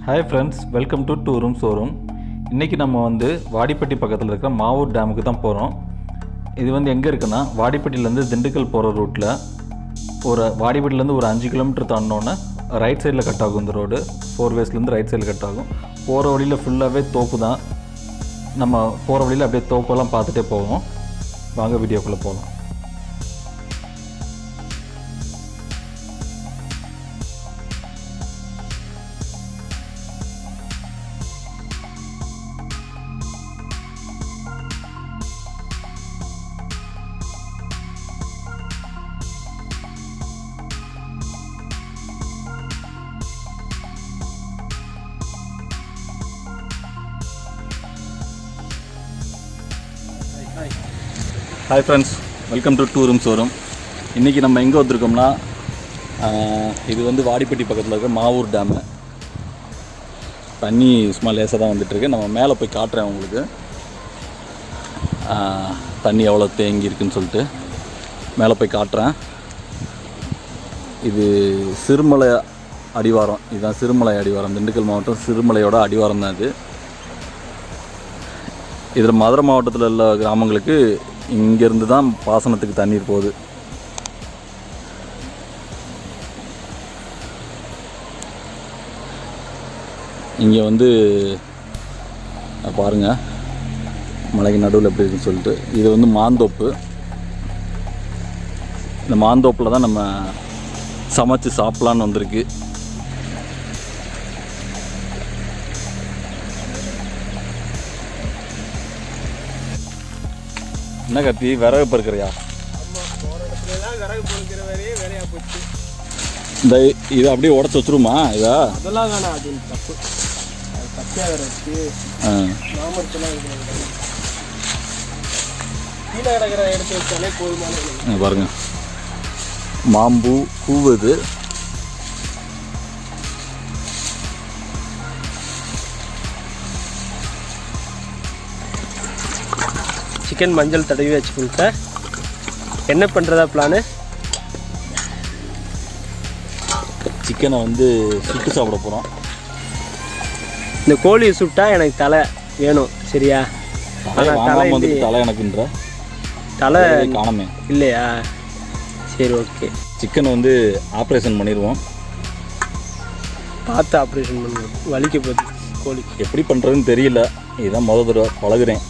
Hi friends, welcome to Tourum Sorum. இன்னைக்கு நம்ம வந்து வாடிப்பட்டி பக்கத்துல இருக்கிற மாவூர் டேமுக்கு தான் போறோம். இது வந்து எங்க இருக்குன்னா வாடிப்பட்டில இருந்து திண்டுக்கல் போற ரூட்ல வாடிப்பட்டில இருந்து ஒரு 5 km தாண்டனோனே ரைட் சைடுல கட் ஆகும் இந்த ரோடு. 4 வேஸ்ல இருந்து ரைட் சைடுல கட் ஆகும். போற வழியில ஃபுல்லாவே தோப்பு தான். நம்ம போற வழியில அப்படியே தோப்பெல்லாம் பார்த்துட்டே போவோம். வாங்க வீடியோக்குள்ள போலாம். Hi friends, welcome to Tourum Sorum. இன்றைக்கி நம்ம எங்கே வந்திருக்கோம்னா இது வந்து வாடிப்பட்டி பக்கத்தில் இருக்க மாவூர் டேமு. தண்ணி சும்மா லேசாக தான் வந்துட்டுருக்கு. நம்ம மேலே போய் காட்டுறேன் உங்களுக்கு தண்ணி எவ்வளோ தேங்கி இருக்குன்னு சொல்லிட்டு மேலே போய் காட்டுறேன். இது சிறுமலை அடிவாரம். இதுதான் சிறுமலை அடிவாரம். திண்டுக்கல் மாவட்டம் சிறுமலையோட அடிவாரம் தான் இது. இதில் மதுரை மாவட்டத்தில் உள்ள கிராமங்களுக்கு இங்கேருந்து தான் பாசனத்துக்கு தண்ணீர் போகுது. இங்கே வந்து பாருங்கள் மலைக்கு நடுவில் எப்படி இருக்குன்னு சொல்லிட்டு. இது வந்து மாந்தோப்பு. இந்த மாந்தோப்பில் தான் நம்ம சமைச்சு சாப்பிட்லான்னு வந்திருக்கு. என்ன கத்தி விறகு பறுக்கிறியா? இந்த இதை அப்படியே உடச்சி வச்சுருமா? இதா அதெல்லாம் வேணாம், அது தப்பு. பாருங்க மாம்பூ கூவுது. சிக்கன் மஞ்சள் தடவி வச்சு கொடுத்த என்ன பண்ணுறதா பிளானு? சிக்கனை வந்து சுட்டு சாப்பிட போகிறோம். இந்த கோழியை சுட்டா எனக்கு தலை வேணும், சரியா? தலை எனக்குன்ற தலை காணமே இல்லையா? சரி, ஓகே. சிக்கனை வந்து ஆப்ரேஷன் பண்ணிடுவோம். பார்த்து ஆப்ரேஷன் பண்ணுவோம். வலிக்க போகுது கோழி. எப்படி பண்ணுறதுன்னு தெரியல. இதுதான் முதல் தடவை பழகுறேன்.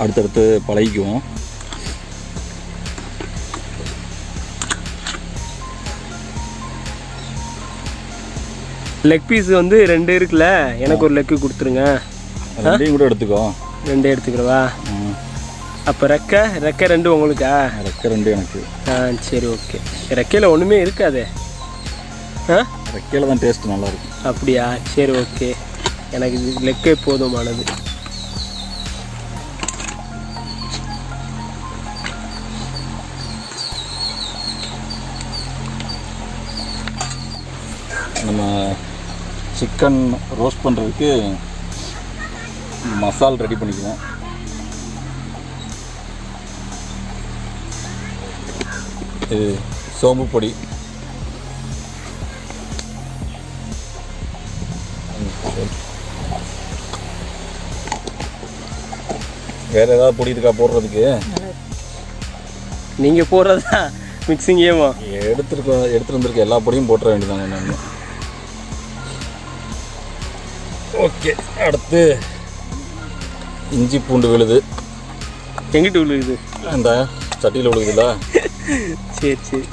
அடுத்தடுத்து பழகிக்குவோம். லெக் பீஸ் வந்து 2 இருக்குல்ல, எனக்கு ஒரு லெக்கு கொடுத்துருங்க. 2 கூட எடுத்துக்கோ. 2 எடுத்துக்கிறவா? அப்போ ரெக்கை 2 உங்களுக்கா? ரெக்கை 2 எனக்கு. சரி, ஓகே. ரெக்கையில் ஒன்றுமே இருக்காதே. ரெக்கையில் தான் டேஸ்ட் நல்லாயிருக்கும். அப்படியா? சரி, ஓகே. எனக்கு இது லெக்கே போதுமானது. நம்ம சிக்கன் ரோஸ்ட் பண்ணுறதுக்கு மசால் ரெடி பண்ணிக்குவோம். இது சோம்பு பொடி, வேறு ஏதாவது பொடி இருக்கா போடுறதுக்கு? நீங்கள் போடுறதா மிக்சிங்கேவா? எடுத்துகிட்டு வந்திருக்க எல்லா பொடியும் போட்டுற வேண்டியதாங்க. நான் ஓகே. அடுத்து இஞ்சி பூண்டு விழுது. எங்கிட்ட விழுகுது? அந்த சட்டியில் விழுகுதுல்ல. சரி சரி.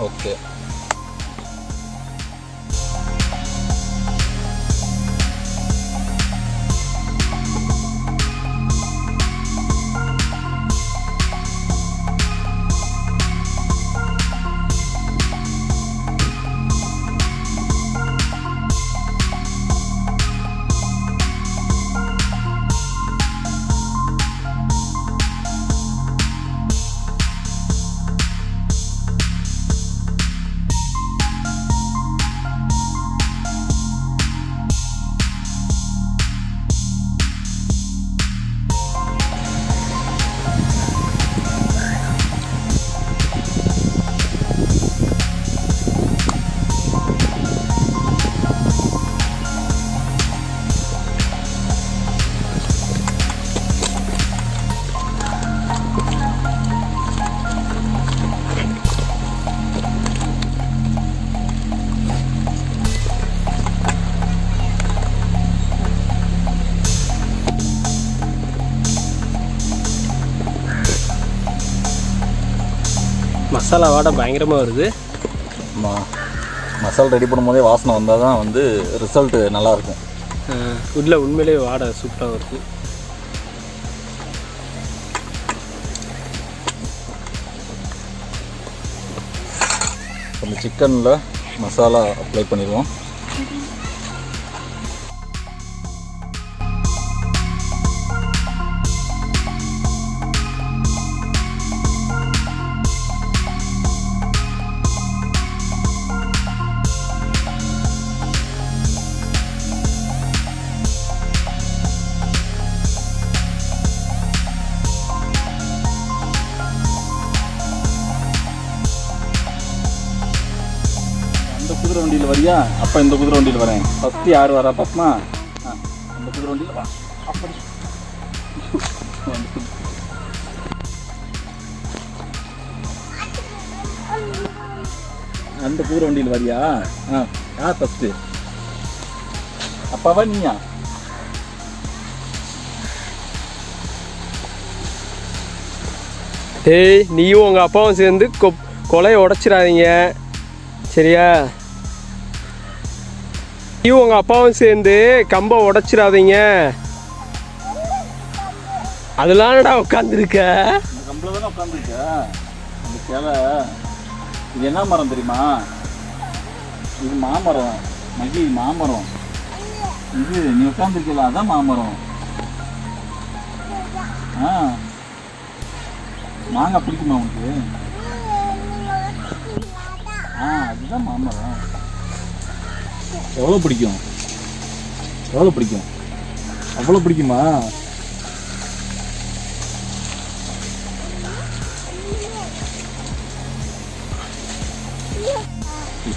ஓகே. மசாலா வாடை பயங்கரமாக வருது. மசாலா ரெடி பண்ணும்போதே வாசனை வந்தால் தான் வந்து ரிசல்ட்டு நல்லாயிருக்கும். உள்ள உண்மையிலேயே வாடை சூப்பராக வருது. அந்த சிக்கனில் மசாலா அப்ளை பண்ணிடுவோம். குதிரை வண்டியில் வரியா? அப்போ இந்த குதிரை வண்டியில் வரேன். ஃபஸ்ட்டு யார் வரா பாப்பமா? அந்த குதிரை வண்டியில் வா. அப்படி அந்த குதிரை வண்டியில் வரியா? யார் ஃபஸ்ட்டு? அப்பாவா நீயா? டேய், நீயும் உங்கள் அப்பாவும் சேர்ந்து கொலையை உடச்சிடாதீங்க சரியா? நீயும் உங்கள் அப்பாவும் சேர்ந்து கம்பை உடச்சிடாதீங்க. அதெல்லாம்டா உட்காந்துருக்க. இந்த கம்பில் தானே உட்காந்துருக்க. அந்த கிளை இது என்ன மரம் தெரியுமா? இது மாமரம். மகி மாமரம். இது நீ உட்காந்துருக்கல அதான் மாமரம். மாங்காய் பிடிக்குமா உனக்கு? அதுதான் மாமரம். எவ்வளோ பிடிக்கும்? எவ்வளோ பிடிக்கும்? அவ்வளோ பிடிக்குமா?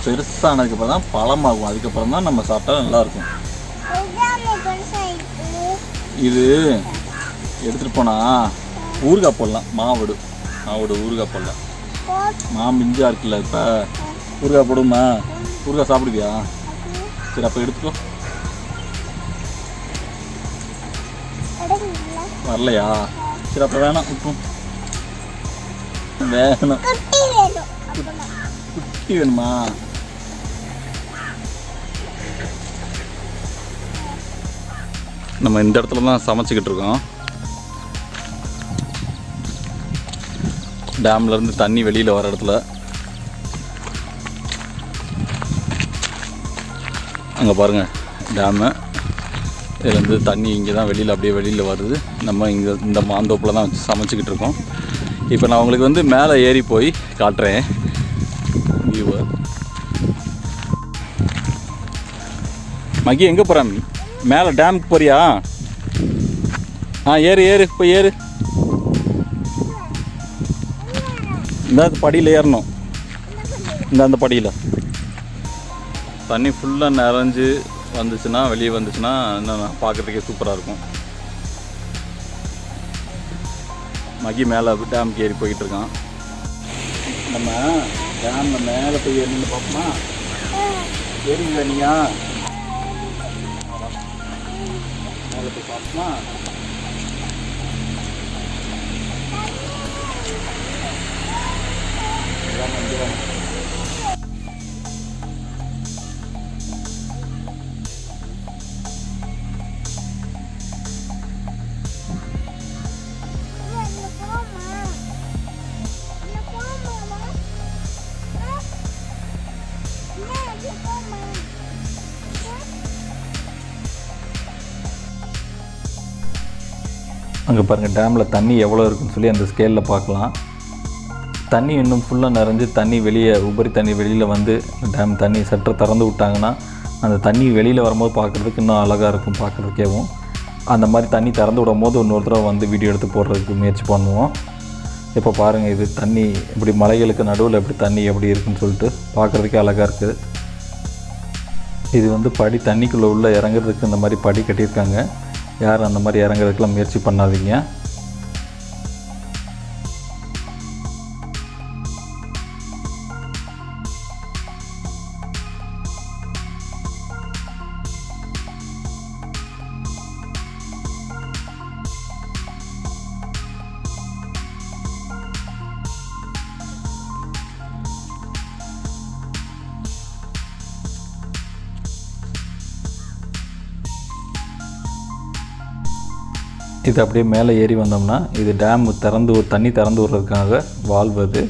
பெருசானதுக்கப்புறம் தான் பழமாகும். அதுக்கப்புறம் தான் நம்ம சாப்பிட்டா நல்லாயிருக்கும். இது எடுத்துகிட்டு போனால் ஊறுகாய் போடலாம். மாவோடு ஊறுகாய் போடலாம். மிஞ்சா இருக்குல்ல, இப்போ ஊறுகாய் போடுமா? ஊறுகாய் சாப்பிடுவியா? சரி, அப்போ எடுத்துக்கோ. வரலையா? சரி, அப்போ வேணாம். விட்டும். வேணும். குட்டி வேணுமா? நம்ம இந்த இடத்துல தான் சமைச்சிக்கிட்டு இருக்கோம். டேம்லேருந்து தண்ணி வெளியில் வர இடத்துல. அங்கே பாருங்கள் டேமு. இதுலேருந்து தண்ணி இங்கே தான் வெளியில் வருது. நம்ம இங்கே இந்த மாந்தோப்பில் தான் வச்சு சமைச்சிக்கிட்டு இருக்கோம். இப்போ நான் உங்களுக்கு வந்து மேலே ஏறி போய் காட்டுறேன் வியூவை. மகி எங்கே போகிறேன்? மேலே டேமுக்கு போறியா? ஏறு போய் ஏறு. இந்த படியில் ஏறணும். அந்த படியில் தண்ணி ஃபுல்லாக நிறைஞ்சு வந்துச்சுன்னா, வெளியே வந்துச்சுன்னா இன்னும் பார்க்குறதுக்கே சூப்பராக இருக்கும். மகி மேலே டேமுக்கு ஏறி போய்கிட்டு இருக்கான். நம்ம டேமில் மேலே போய் ஏறின்னு பார்ப்போமா? ஏறிங்களா நீயா? மேலே போய் பார்ப்போமா? அங்கே பாருங்கள் டேமில் தண்ணி எவ்வளோ இருக்குன்னு சொல்லி அந்த ஸ்கேலில் பார்க்கலாம். தண்ணி இன்னும் ஃபுல்லாக நிறைஞ்சு தண்ணி வெளியே உபரி தண்ணி வெளியில் வந்து டேம் தண்ணி சற்று திறந்து விட்டாங்கன்னா அந்த தண்ணி வெளியில் வரும்போது பார்க்குறதுக்கு இன்னும் அழகாக இருக்கும் பார்க்குறதுக்கேவும். அந்த மாதிரி தண்ணி திறந்து விடும் போது இன்னொரு தடவை வந்து வீடியோ எடுத்து போடுறதுக்கு முயற்சி பண்ணுவோம். இப்போ பாருங்கள், இது தண்ணி இப்படி மலைகளுக்கு நடுவில் எப்படி தண்ணி எப்படி இருக்குன்னு சொல்லிட்டு பார்க்குறதுக்கே அழகாக இருக்குது. இது வந்து படி தண்ணிக்குள்ளே உள்ள இறங்குறதுக்கு இந்த மாதிரி படி கட்டியிருக்காங்க. யாரும் அந்த மாதிரி இறங்குறதுக்கெலாம் முயற்சி பண்ணாதீங்க. இது அப்படியே மேலே ஏறி வந்தோம்னா இது டேம் தண்ணி திறந்து விடுறதுக்காக வால்வு அது.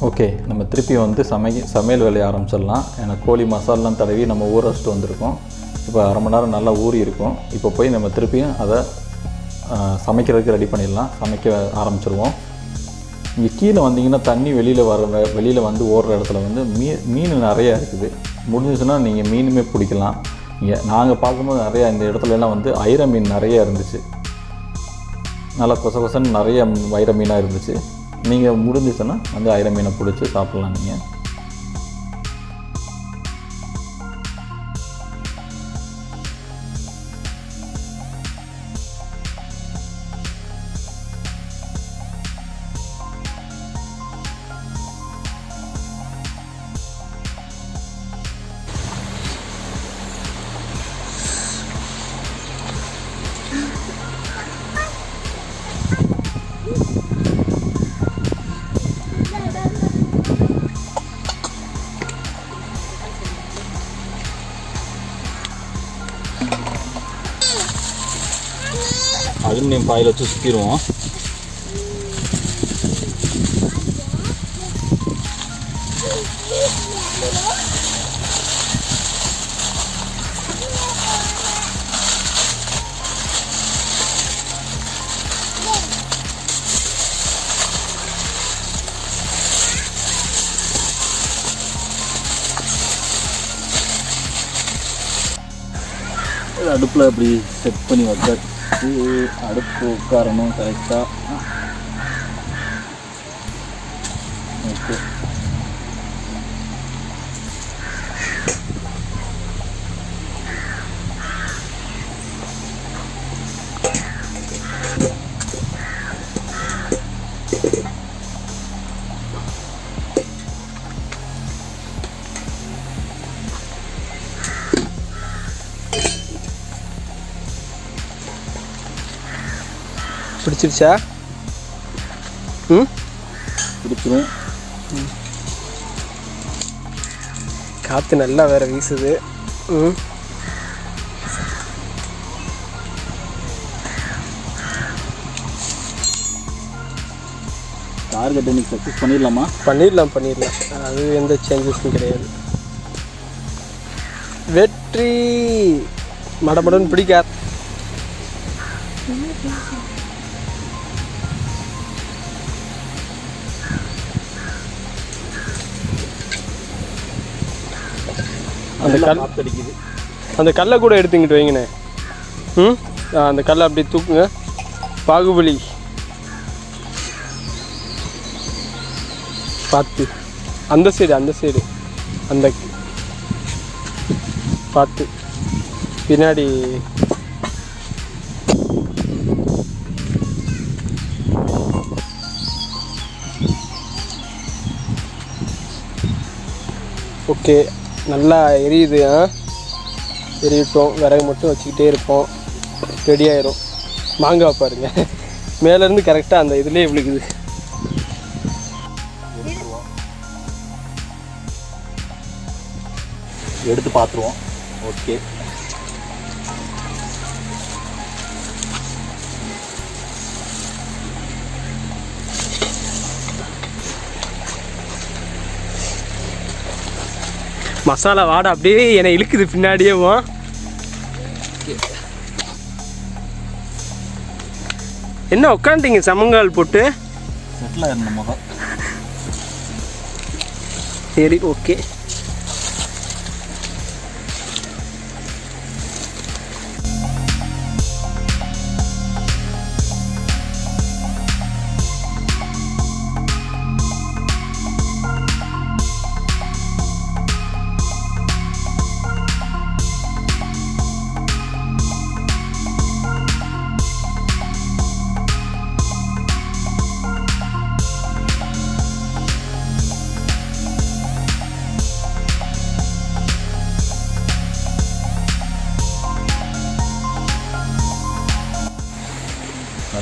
ஓகே, நம்ம திருப்பி வந்து சமையல் வேலையை ஆரம்பிச்சிடலாம். ஏன்னா கோழி மசாலாம் தடவி நம்ம ஊற வச்சுட்டு வந்திருக்கோம். இப்போ அரை மணி நேரம் நல்லா ஊறி இருக்கும். இப்போ போய் நம்ம திருப்பியும் அதை சமைக்கிறதுக்கு ரெடி பண்ணிடலாம். சமைக்க ஆரம்பிச்சிருவோம். இங்கே கீழே வந்தீங்கன்னா தண்ணி வெளியில் வந்து ஓடுற இடத்துல வந்து மீன் நிறையா இருக்குது. முடிஞ்சிச்சுன்னா நீங்கள் மீனுமே பிடிக்கலாம். இங்கே நாங்கள் பார்க்கும்போது நிறையா இந்த இடத்துலலாம் வந்து ஐர மீன் நிறையா இருந்துச்சு. நல்லா கொசன்னு நிறைய வைர மீனாக இருந்துச்சு. நீங்கள் முடிஞ்சிச்சுன்னா வந்து ஐர மீனை பிடிச்சி சாப்பிட்லாம். நீங்கள் அலுமினியம் பாயில் வச்சு சுற்றிடுவோம். அடுப்பில் அப்படி செட் பண்ணி வச்சாச்சு. அடுப்பு உட்காரணும் கரெக்டாக. ஓகே, பிடிச்சிருச்சா? பிடிச்சிரும். காற்று நல்லா வேறு வீசுது. டார்கெட் இன்னைக்கு சக்ஸஸ் பண்ணிடலாமா? பண்ணிடலாம். அது எந்த சேஞ்சஸும் கிடையாது. வெற்றி. மடமடன் பிடிக்காது. அந்த கல்லை கூட எடுத்துக்கிட்டு வைங்கண்ணே. அந்த கல்லை அப்படியே தூக்குங்க. பாகுபலி பார்த்து அந்த சைடு அந்த பார்த்து பின்னாடி. ஓகே, நல்லா எரியுது. எரியட்டும். விறகு மட்டும் வச்சுக்கிட்டே இருப்போம். ரெடி ஆயிரும். மாங்காய் பாருங்க, மேலேருந்து கரெக்டாக அந்த இதுலேயே விழுகுது. எடுத்து பார்த்துருவோம். ஓகே, மசாலா வாடை அப்படியே என்னை இழுக்குது பின்னாடியே. என்ன உட்காந்துட்டீங்க சமங்கால் போட்டு? செட்டில் ஆயிருந்தோம். சரி, ஓகே.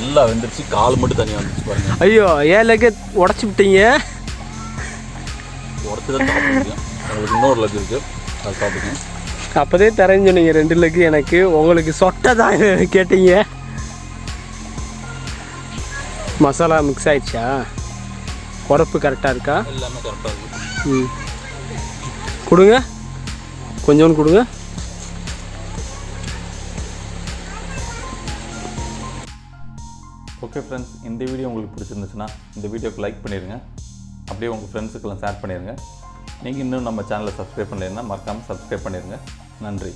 நல்லா வெந்துருச்சு, கால் மட்டும் தனியாக வந்துச்சு பாருங்கள். ஐயோ, 7 லெக்கை உடச்சி விட்டீங்க. உடச்சி தான் சாப்பிடுங்க. உங்களுக்கு இன்னொரு லெக் இருக்குது, அதை சாப்பிடுங்க. அப்போதே தரேன்னு சொன்னீங்க 2 லெக்கு எனக்கு. உங்களுக்கு சொட்டை தான் கேட்டீங்க. மசாலா மிக்ஸ் ஆயிடுச்சா? உரப்பு கரெக்டாக இருக்கா? எல்லாமே கரெக்டாக இருக்குது. ம், கொடுங்க, கொஞ்சோண்டு கொடுங்க. ஓகே ஃப்ரெண்ட்ஸ், இந்த வீடியோ உங்களுக்கு பிடிச்சிருந்துச்சுன்னா இந்த வீடியோக்கு லைக் பண்ணிடுங்க. அப்படியே உங்கள் ஃப்ரெண்ட்ஸுக்கெல்லாம் ஷேர் பண்ணிடுங்க. நீங்கள் இன்னும் நம்ம சேனலை சப்ஸ்கிரைப் பண்ணலைன்னா மறக்காமல் சப்ஸ்கிரைப் பண்ணிடுங்க. நன்றி.